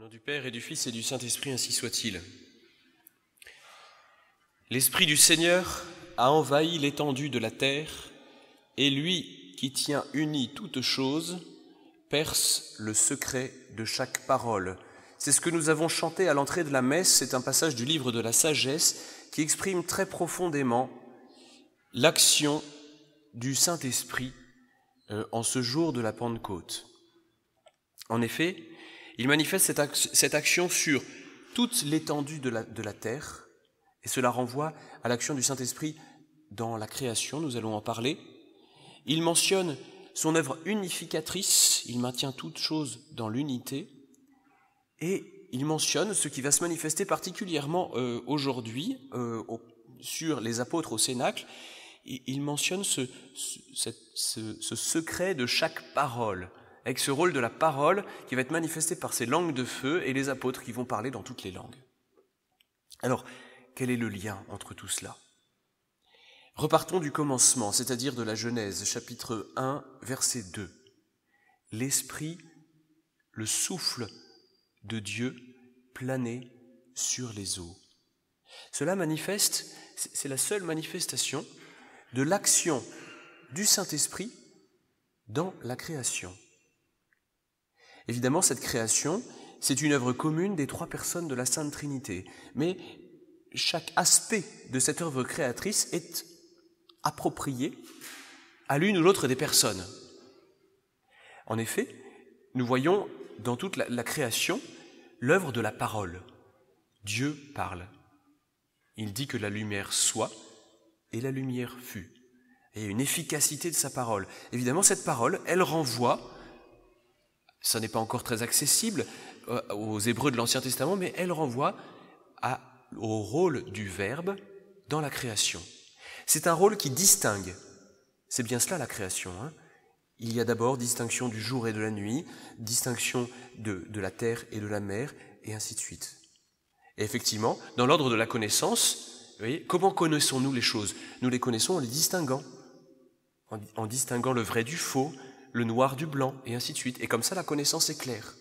Au nom du Père et du Fils et du Saint-Esprit, ainsi soit-il. L'Esprit du Seigneur a envahi l'étendue de la terre, et lui qui tient uni toutes choses, perce le secret de chaque parole. C'est ce que nous avons chanté à l'entrée de la messe, c'est un passage du livre de la sagesse qui exprime très profondément l'action du Saint-Esprit en ce jour de la Pentecôte. En effet, il manifeste cette action sur toute l'étendue de la terre, et cela renvoie à l'action du Saint-Esprit dans la création, nous allons en parler. Il mentionne son œuvre unificatrice, il maintient toutes choses dans l'unité, et il mentionne ce qui va se manifester particulièrement aujourd'hui sur les apôtres au Cénacle. Il mentionne ce secret de chaque parole, avec ce rôle de la parole qui va être manifesté par ces langues de feu et les apôtres qui vont parler dans toutes les langues. Alors, quel est le lien entre tout cela ? Repartons du commencement, c'est-à-dire de la Genèse, chapitre 1, verset 2. L'Esprit, le souffle de Dieu, planait sur les eaux. Cela manifeste, c'est la seule manifestation de l'action du Saint-Esprit dans la création. Évidemment, cette création, c'est une œuvre commune des trois personnes de la Sainte Trinité, mais chaque aspect de cette œuvre créatrice est approprié à l'une ou l'autre des personnes. En effet, nous voyons dans toute la création l'œuvre de la parole. Dieu parle. Il dit que la lumière soit, et la lumière fut. Et il y a une efficacité de sa parole. Évidemment, cette parole, elle renvoie, ça n'est pas encore très accessible aux Hébreux de l'Ancien Testament, mais elle renvoie au rôle du Verbe dans la création. C'est un rôle qui distingue. C'est bien cela la création. Il y a d'abord distinction du jour et de la nuit, distinction de la terre et de la mer, et ainsi de suite. Et effectivement, dans l'ordre de la connaissance, vous voyez, comment connaissons-nous les choses ? Nous les connaissons en les distinguant, en distinguant le vrai du faux, le noir du blanc, et ainsi de suite. Et comme ça, la connaissance est claire.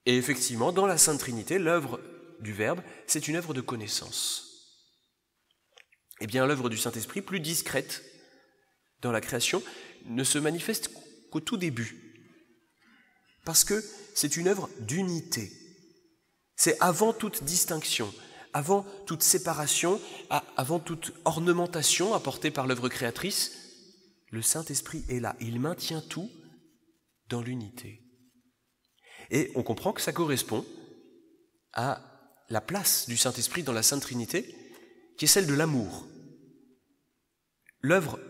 Et effectivement, dans la Sainte Trinité, l'œuvre du Verbe, c'est une œuvre de connaissance. Eh bien, l'œuvre du Saint-Esprit, plus discrète dans la création, ne se manifeste qu'au tout début. Parce que c'est une œuvre d'unité. C'est avant toute distinction, avant toute séparation, avant toute ornementation apportée par l'œuvre créatrice, le Saint-Esprit est là. Il maintient tout dans l'unité. Et on comprend que ça correspond à la place du Saint-Esprit dans la Sainte Trinité, qui est celle de l'amour.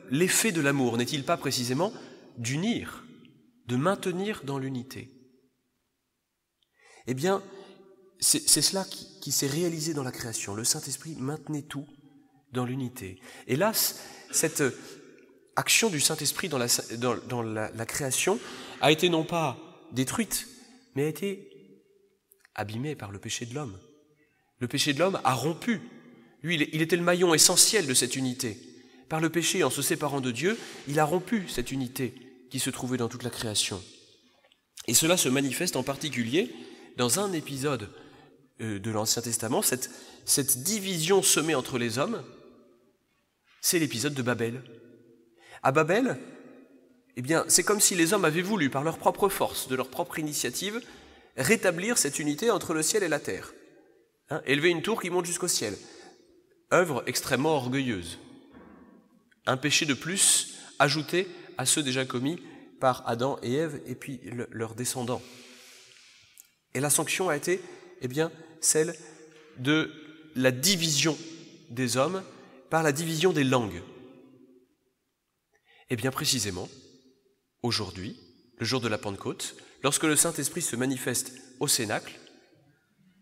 L'effet de l'amour n'est-il pas précisément d'unir, de maintenir dans l'unité ? Eh bien, c'est cela qui s'est réalisé dans la création. Le Saint-Esprit maintenait tout dans l'unité. Hélas, cette action du Saint-Esprit dans la création a été non pas détruite, mais a été abîmée par le péché de l'homme. Le péché de l'homme a rompu. Lui, il était le maillon essentiel de cette unité. Par le péché, en se séparant de Dieu, il a rompu cette unité qui se trouvait dans toute la création. Et cela se manifeste en particulier dans un épisode de l'Ancien Testament, cette division semée entre les hommes, c'est l'épisode de Babel. À Babel, eh bien, c'est comme si les hommes avaient voulu, par leur propre force, de leur propre initiative, rétablir cette unité entre le ciel et la terre. Élever une tour qui monte jusqu'au ciel. Œuvre extrêmement orgueilleuse. Un péché de plus ajouté à ceux déjà commis par Adam et Ève et puis leurs descendants. Et la sanction a été, eh bien, celle de la division des hommes par la division des langues. Et bien précisément, aujourd'hui, le jour de la Pentecôte, lorsque le Saint-Esprit se manifeste au Cénacle,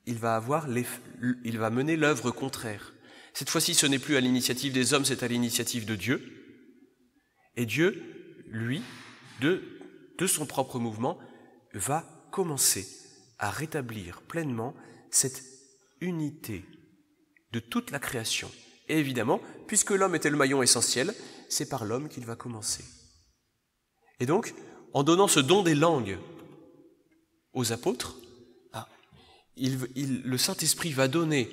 il va mener l'œuvre contraire. Cette fois-ci, ce n'est plus à l'initiative des hommes, c'est à l'initiative de Dieu. Et Dieu, lui, de son propre mouvement, va commencer à rétablir pleinement cette unité de toute la création. Et évidemment, puisque l'homme était le maillon essentiel, c'est par l'homme qu'il va commencer. Et donc, en donnant ce don des langues aux apôtres, le Saint-Esprit va donner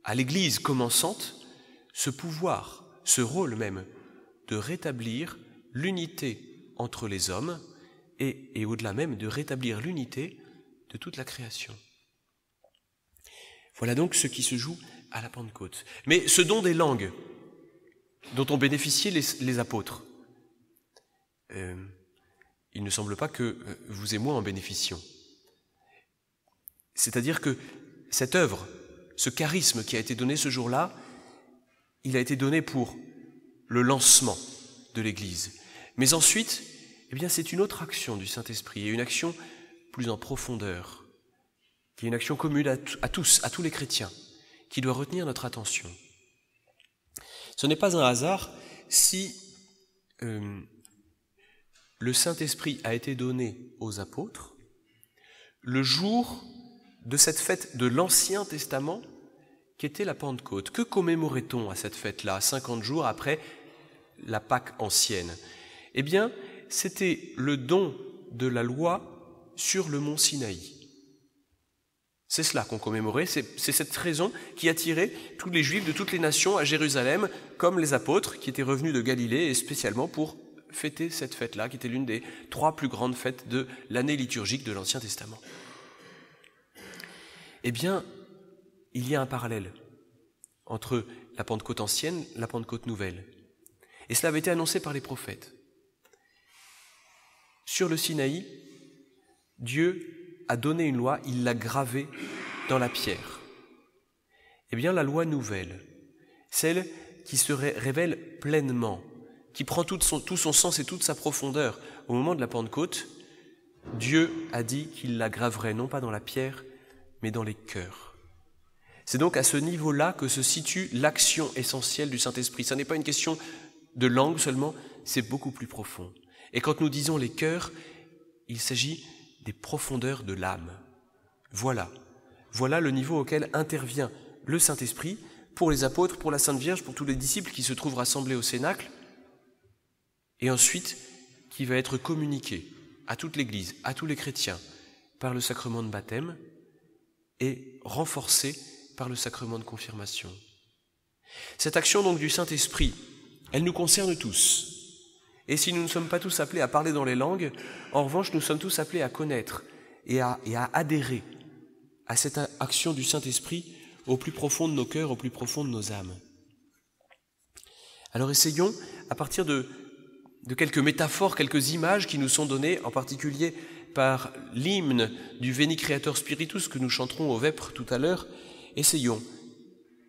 à l'Église commençante ce pouvoir, ce rôle même, de rétablir l'unité entre les hommes et au-delà même de rétablir l'unité de toute la création. Voilà donc ce qui se joue à la Pentecôte. Mais ce don des langues dont ont bénéficié les apôtres, il ne semble pas que vous et moi en bénéficions. C'est-à-dire que cette œuvre, ce charisme qui a été donné ce jour-là, il a été donné pour le lancement de l'Église. Mais ensuite, eh bien, c'est une autre action du Saint-Esprit, et une action plus en profondeur, qui est une action commune à tous les chrétiens, qui doit retenir notre attention. Ce n'est pas un hasard si le Saint-Esprit a été donné aux apôtres le jour de cette fête de l'Ancien Testament qui était la Pentecôte. Que commémorait-on à cette fête-là, 50 jours après la Pâque ancienne? Eh bien, c'était le don de la loi sur le mont Sinaï. C'est cela qu'on commémorait, c'est cette raison qui attirait tous les Juifs de toutes les nations à Jérusalem, comme les apôtres qui étaient revenus de Galilée, et spécialement pour fêter cette fête-là, qui était l'une des 3 plus grandes fêtes de l'année liturgique de l'Ancien Testament. Eh bien, il y a un parallèle entre la Pentecôte ancienne et la Pentecôte nouvelle. Et cela avait été annoncé par les prophètes. Sur le Sinaï, Dieu a donné une loi, il l'a gravée dans la pierre. Eh bien, la loi nouvelle, celle qui se révèle pleinement, qui prend tout son sens et toute sa profondeur au moment de la Pentecôte, Dieu a dit qu'il la graverait non pas dans la pierre, mais dans les cœurs. C'est donc à ce niveau-là que se situe l'action essentielle du Saint-Esprit. Ce n'est pas une question de langue seulement, c'est beaucoup plus profond. Et quand nous disons les cœurs, il s'agit des profondeurs de l'âme. Voilà le niveau auquel intervient le Saint-Esprit pour les apôtres, pour la Sainte Vierge, pour tous les disciples qui se trouvent rassemblés au Cénacle, et ensuite qui va être communiqué à toute l'Église, à tous les chrétiens, par le sacrement de baptême et renforcé par le sacrement de confirmation. Cette action donc du Saint-Esprit, elle nous concerne tous. Et si nous ne sommes pas tous appelés à parler dans les langues, en revanche, nous sommes tous appelés à connaître et à adhérer à cette action du Saint-Esprit au plus profond de nos cœurs, au plus profond de nos âmes. Alors essayons, à partir de quelques métaphores, quelques images qui nous sont données, en particulier par l'hymne du Veni Creator Spiritus que nous chanterons au Vêpres tout à l'heure, essayons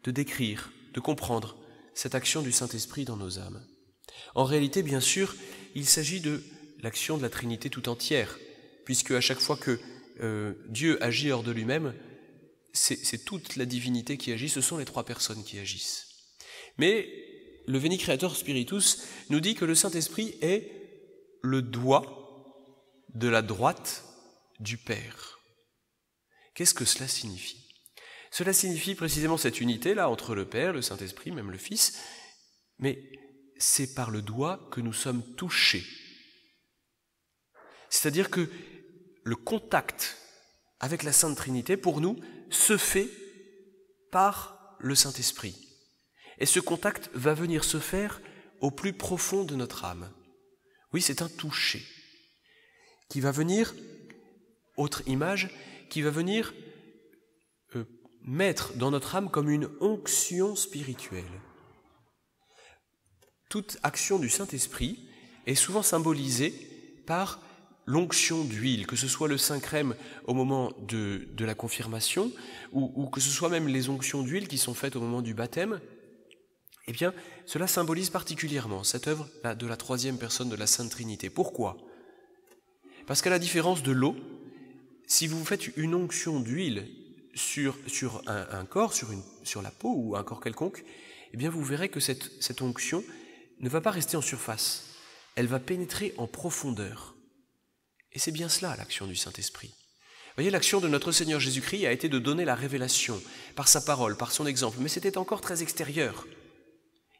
de décrire, de comprendre cette action du Saint-Esprit dans nos âmes. En réalité, bien sûr, il s'agit de l'action de la Trinité tout entière, puisque à chaque fois que Dieu agit hors de lui-même, c'est toute la divinité qui agit, ce sont les 3 personnes qui agissent. Mais le Veni Creator Spiritus nous dit que le Saint-Esprit est le doigt de la droite du Père. Qu'est-ce que cela signifie? Cela signifie précisément cette unité-là entre le Père, le Saint-Esprit, même le Fils, mais c'est par le doigt que nous sommes touchés. C'est-à-dire que le contact avec la Sainte Trinité, pour nous, se fait par le Saint-Esprit. Et ce contact va venir se faire au plus profond de notre âme. Oui, c'est un toucher qui va venir, autre image, qui va venir mettre dans notre âme comme une onction spirituelle. Toute action du Saint-Esprit est souvent symbolisée par l'onction d'huile, que ce soit le Saint-Crème au moment de la confirmation, ou que ce soit même les onctions d'huile qui sont faites au moment du baptême. Eh bien, cela symbolise particulièrement cette œuvre de la 3e personne de la Sainte Trinité. Pourquoi? Parce qu'à la différence de l'eau, si vous faites une onction d'huile sur un corps, sur la peau ou un corps quelconque, eh bien vous verrez que cette onction ne va pas rester en surface, elle va pénétrer en profondeur. Et c'est bien cela l'action du Saint-Esprit. Vous voyez, l'action de notre Seigneur Jésus-Christ a été de donner la révélation par sa parole, par son exemple, mais c'était encore très extérieur.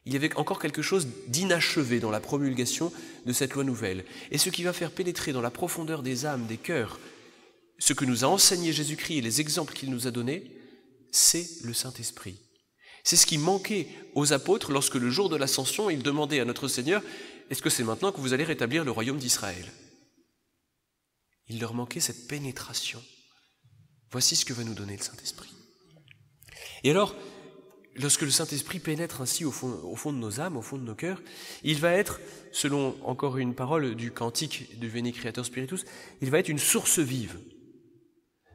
Il y avait encore quelque chose d'inachevé dans la promulgation de cette loi nouvelle. Et ce qui va faire pénétrer dans la profondeur des âmes, des cœurs, ce que nous a enseigné Jésus-Christ et les exemples qu'il nous a donnés, c'est le Saint-Esprit. C'est ce qui manquait aux apôtres lorsque le jour de l'Ascension, ils demandaient à notre Seigneur « Est-ce que c'est maintenant que vous allez rétablir le royaume d'Israël ?» Il leur manquait cette pénétration. Voici ce que va nous donner le Saint-Esprit. Et alors, lorsque le Saint-Esprit pénètre ainsi au fond de nos âmes, au fond de nos cœurs, il va être, selon encore une parole du cantique du Veni Creator Spiritus, il va être une source vive.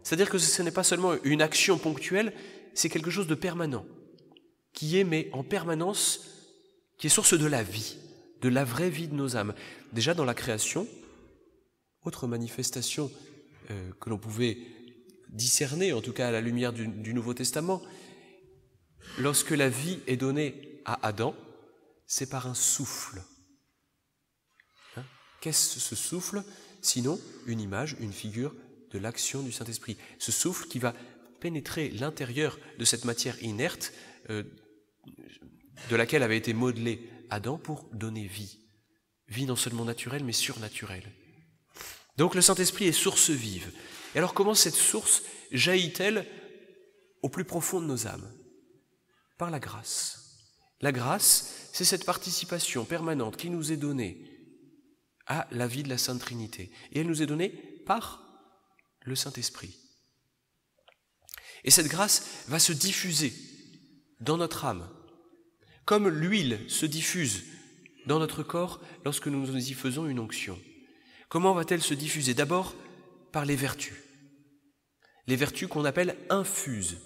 C'est-à-dire que ce n'est pas seulement une action ponctuelle, c'est quelque chose de permanent, qui émet en permanence, qui est source de la vie, de la vraie vie de nos âmes. Déjà dans la création, autre manifestation que l'on pouvait discerner, en tout cas à la lumière du Nouveau Testament, lorsque la vie est donnée à Adam, c'est par un souffle. Qu'est-ce ce souffle? Sinon, une image, une figure de l'action du Saint-Esprit. Ce souffle qui va pénétrer l'intérieur de cette matière inerte de laquelle avait été modelé Adam pour donner vie. Vie non seulement naturelle, mais surnaturelle. Donc le Saint-Esprit est source vive. Et alors comment cette source jaillit-elle au plus profond de nos âmes? Par la grâce. La grâce, c'est cette participation permanente qui nous est donnée à la vie de la Sainte Trinité. Et elle nous est donnée par le Saint-Esprit. Et cette grâce va se diffuser dans notre âme, comme l'huile se diffuse dans notre corps lorsque nous y faisons une onction. Comment va-t-elle se diffuser? D'abord, par les vertus. Les vertus qu'on appelle infuses,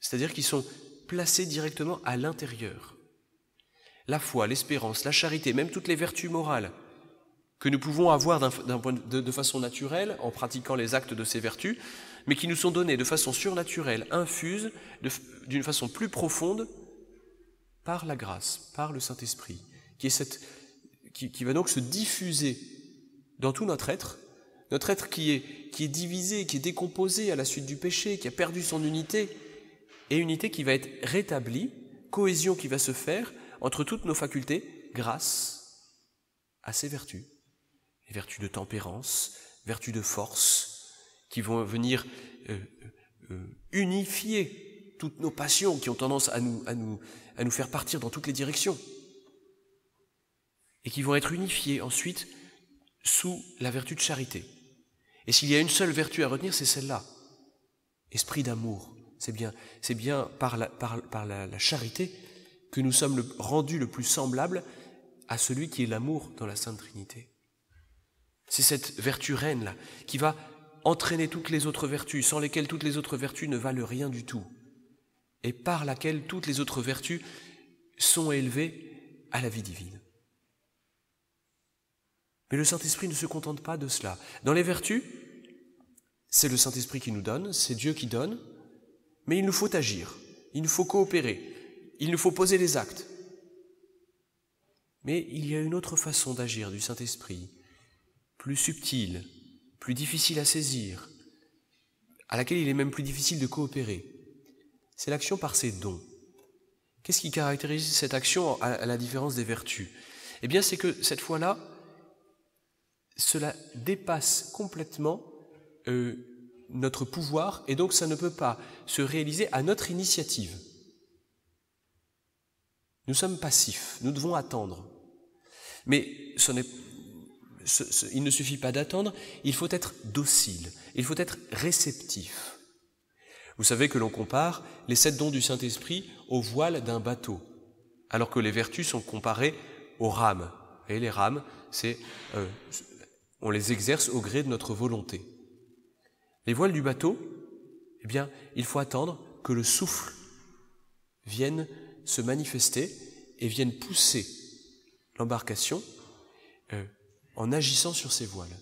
c'est-à-dire qui sont placées directement à l'intérieur. La foi, l'espérance, la charité, même toutes les vertus morales que nous pouvons avoir de façon naturelle en pratiquant les actes de ces vertus, mais qui nous sont données de façon surnaturelle, infuses, d'une façon plus profonde, par la grâce, par le Saint-Esprit, qui va donc se diffuser dans tout notre être qui est divisé, qui est décomposé à la suite du péché, qui a perdu son unité, et unité qui va être rétablie, cohésion qui va se faire entre toutes nos facultés grâce à ces vertus. Les vertus de tempérance, vertus de force, qui vont venir unifier toutes nos passions qui ont tendance à nous faire partir dans toutes les directions, et qui vont être unifiées ensuite sous la vertu de charité. Et s'il y a une seule vertu à retenir, c'est celle-là, esprit d'amour. C'est bien par la charité que nous sommes rendus le plus semblables à celui qui est l'amour dans la Sainte Trinité. C'est cette vertu reine-là qui va entraîner toutes les autres vertus, sans lesquelles toutes les autres vertus ne valent rien du tout, et par laquelle toutes les autres vertus sont élevées à la vie divine. Mais le Saint-Esprit ne se contente pas de cela. Dans les vertus, c'est le Saint-Esprit qui nous donne, c'est Dieu qui donne, mais il nous faut agir, il nous faut coopérer, il nous faut poser les actes. Mais il y a une autre façon d'agir du Saint-Esprit, plus subtile, plus difficile à saisir, à laquelle il est même plus difficile de coopérer. C'est l'action par ses dons. Qu'est-ce qui caractérise cette action à la différence des vertus? Eh bien, c'est que cette fois-là, cela dépasse complètement notre pouvoir, et donc ça ne peut pas se réaliser à notre initiative. Nous sommes passifs, nous devons attendre. Mais il ne suffit pas d'attendre, il faut être docile, il faut être réceptif. Vous savez que l'on compare les 7 dons du Saint-Esprit au voile d'un bateau, alors que les vertus sont comparées aux rames. Et les rames, on les exerce au gré de notre volonté. Les voiles du bateau, eh bien, il faut attendre que le souffle vienne se manifester et vienne pousser l'embarcation en agissant sur ces voiles.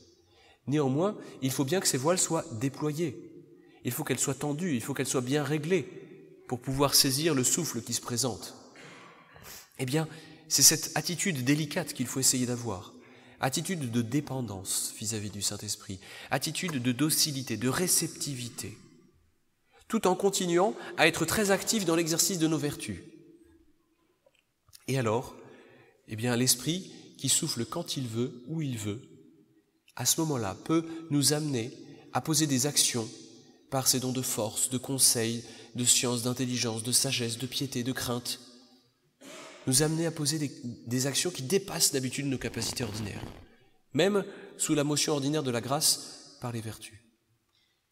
Néanmoins, il faut bien que ces voiles soient déployées. Il faut qu'elles soient tendues, il faut qu'elles soient bien réglées pour pouvoir saisir le souffle qui se présente. Eh bien, c'est cette attitude délicate qu'il faut essayer d'avoir. Attitude de dépendance vis-à-vis du Saint-Esprit, attitude de docilité, de réceptivité, tout en continuant à être très actif dans l'exercice de nos vertus. Et alors, eh bien, l'Esprit qui souffle quand il veut, où il veut, à ce moment-là, peut nous amener à poser des actions par ses dons de force, de conseil, de science, d'intelligence, de sagesse, de piété, de crainte, nous amener à poser des actions qui dépassent d'habitude nos capacités ordinaires, même sous la motion ordinaire de la grâce par les vertus.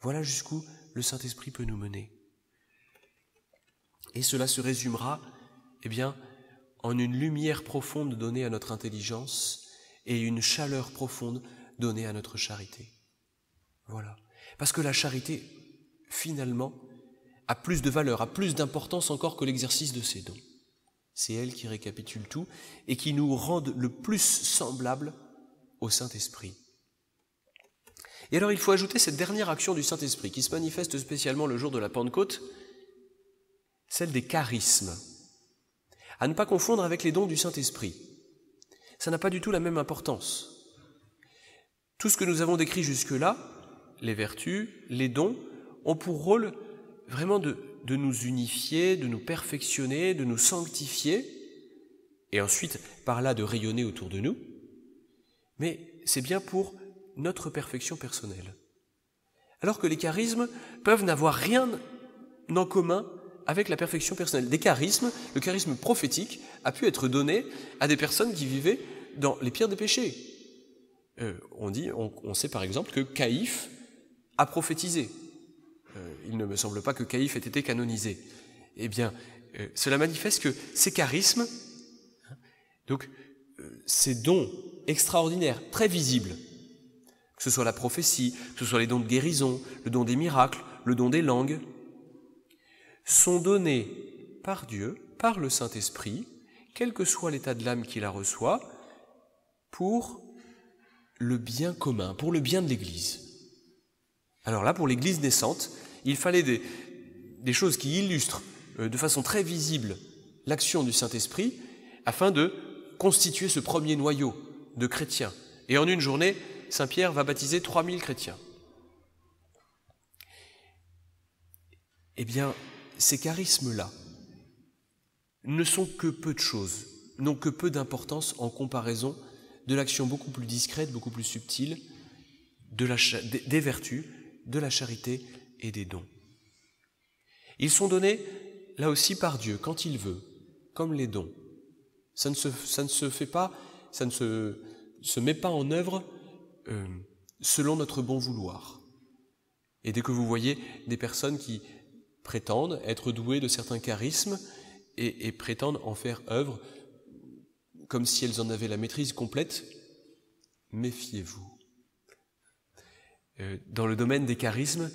Voilà jusqu'où le Saint-Esprit peut nous mener. Et cela se résumera, en une lumière profonde donnée à notre intelligence et une chaleur profonde donnée à notre charité. Voilà. Parce que la charité, finalement, a plus de valeur, a plus d'importance encore que l'exercice de ses dons. C'est elle qui récapitule tout et qui nous rend le plus semblables au Saint-Esprit. Et alors il faut ajouter cette dernière action du Saint-Esprit qui se manifeste spécialement le jour de la Pentecôte, celle des charismes. À ne pas confondre avec les dons du Saint-Esprit. Ça n'a pas du tout la même importance. Tout ce que nous avons décrit jusque-là, les vertus, les dons, ont pour rôle vraiment de nous unifier, de nous perfectionner, de nous sanctifier, et ensuite par là de rayonner autour de nous, mais c'est bien pour notre perfection personnelle. Alors que les charismes peuvent n'avoir rien en commun avec la perfection personnelle. Des charismes, le charisme prophétique a pu être donné à des personnes qui vivaient dans les pires des péchés. On sait par exemple que Caïphe a prophétisé. Il ne me semble pas que Caïphe ait été canonisé. Cela manifeste que ces charismes, ces dons extraordinaires, très visibles, que ce soit la prophétie, que ce soit les dons de guérison, le don des miracles, le don des langues, sont donnés par Dieu, par le Saint-Esprit, quel que soit l'état de l'âme qui la reçoit, pour le bien commun, pour le bien de l'Église. Alors là, pour l'Église naissante, il fallait des choses qui illustrent de façon très visible l'action du Saint-Esprit, afin de constituer ce premier noyau de chrétiens. Et en une journée, Saint Pierre va baptiser 3000 chrétiens. Ces charismes-là ne sont que peu de choses, n'ont que peu d'importance en comparaison de l'action beaucoup plus discrète, beaucoup plus subtile des vertus, de la charité et des dons. Ils sont donnés, là aussi, par Dieu, quand il veut, comme les dons. Ça ne se fait pas, ça ne se met pas en œuvre selon notre bon vouloir. Et dès que vous voyez des personnes qui prétendent être douées de certains charismes et prétendent en faire œuvre comme si elles en avaient la maîtrise complète, méfiez-vous. Dans le domaine des charismes,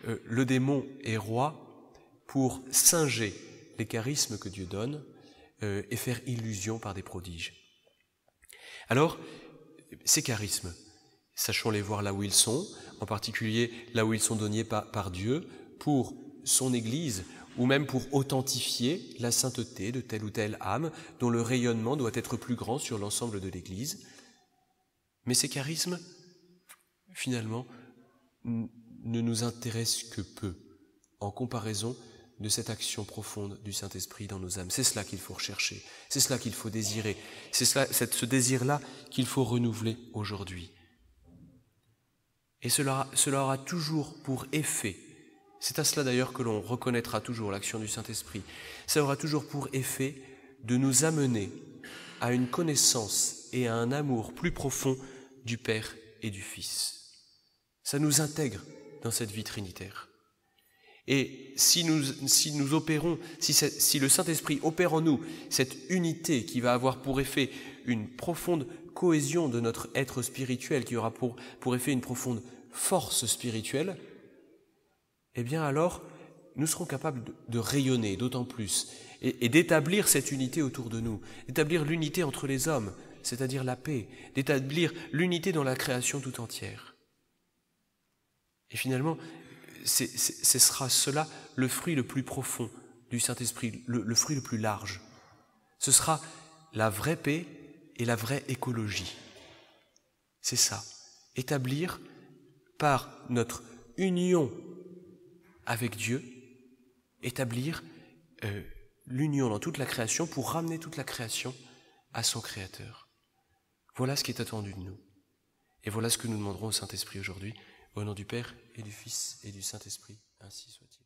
le démon est roi pour singer les charismes que Dieu donne et faire illusion par des prodiges. Alors, ces charismes, sachons les voir là où ils sont, en particulier là où ils sont donnés par Dieu, pour son Église, ou même pour authentifier la sainteté de telle ou telle âme, dont le rayonnement doit être plus grand sur l'ensemble de l'Église. Mais ces charismes, finalement, ne nous intéressent que peu, en comparaison de cette action profonde du Saint-Esprit dans nos âmes. C'est cela qu'il faut rechercher, c'est cela qu'il faut désirer, c'est ce désir-là qu'il faut renouveler aujourd'hui. Et cela aura toujours pour effet, c'est à cela d'ailleurs que l'on reconnaîtra toujours l'action du Saint-Esprit, ça aura toujours pour effet de nous amener à une connaissance et à un amour plus profond du Père et du Fils. Ça nous intègre dans cette vie trinitaire. Et si nous opérons, si le Saint-Esprit opère en nous cette unité qui va avoir pour effet une profonde cohésion de notre être spirituel, qui aura pour effet une profonde force spirituelle, alors nous serons capables de rayonner d'autant plus et d'établir cette unité autour de nous, d'établir l'unité entre les hommes, c'est-à-dire la paix, d'établir l'unité dans la création tout entière. Et finalement, ce sera cela le fruit le plus profond du Saint-Esprit, le fruit le plus large. Ce sera la vraie paix et la vraie écologie. C'est ça, établir par notre union avec Dieu, établir l'union dans toute la création pour ramener toute la création à son Créateur. Voilà ce qui est attendu de nous. Et voilà ce que nous demanderons au Saint-Esprit aujourd'hui, Au nom du Père et du Fils et du Saint-Esprit, ainsi soit-il.